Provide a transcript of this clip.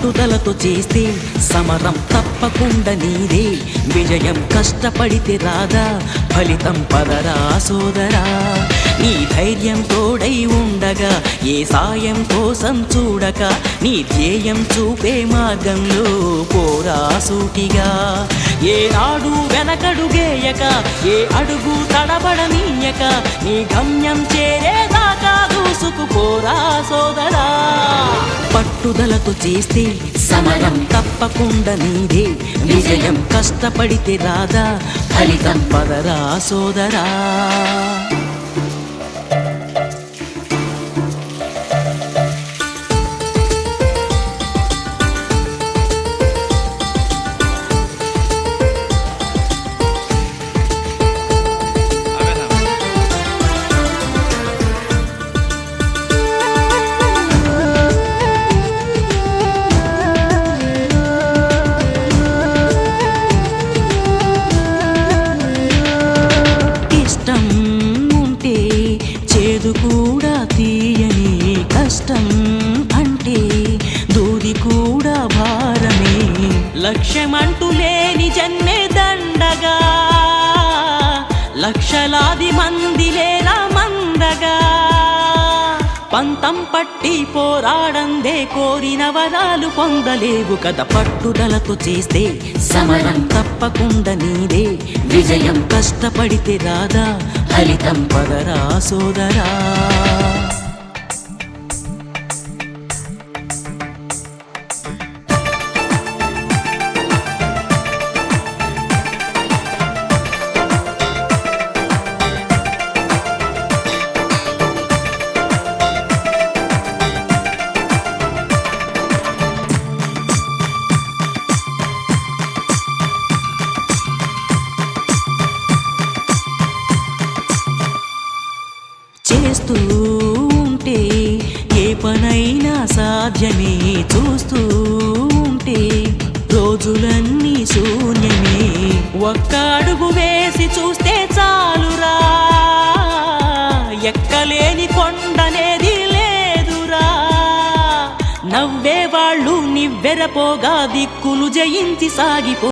పట్టుదలతో చేస్తే సమరం తప్పకుండా నీదే, విజయం కష్టపడితే రాదా ఫలితం పదరా సోదరా. నీ ధైర్యం తోడై ఉండగా ఏ సాయం కోసం చూడక, నీ ధ్యేయం చూపే మార్గంలో పోరా సూటిగా. ఏ నాడు వెనకడుగేయక, ఏ అడుగు తడబడనీయక, నీ గమ్యం చేరేదాకా దూసుకుపోరా సోదరా. పట్టుదలతో చేస్తే సమరం తప్పకుండా నీదే, విజయం కష్టపడితే రాదా ఫలితం పదరా సోదరా. చేదు కూడా తీయని కష్టం అంటే దూది కూడా భారమే, లక్ష్యమంటూ లేని జన్మే దండగా, లక్షలాది మంది లేరా మందగా. పంతం పట్టి పోరాడందే కోరిన వరాలు పొందలేవు కదా. పట్టుదలతో చేస్తే సమరం తప్పకుండా నీదే, విజయం కష్టపడితే రాదా ఫలితం పదరా సోదరా. చేస్తూ ఉంటే ఏ పనైనా సాధ్యమే, చూస్తూ ఉంటే రోజులన్నీ శూన్యమే. ఒక్క అడుగు వేసి చూస్తే చాలురా, ఎక్కలేని కొండనేది లేదురా. నవ్వేవాళ్ళు నివ్వెరపోగా దిక్కులు జయించి సాగిపో.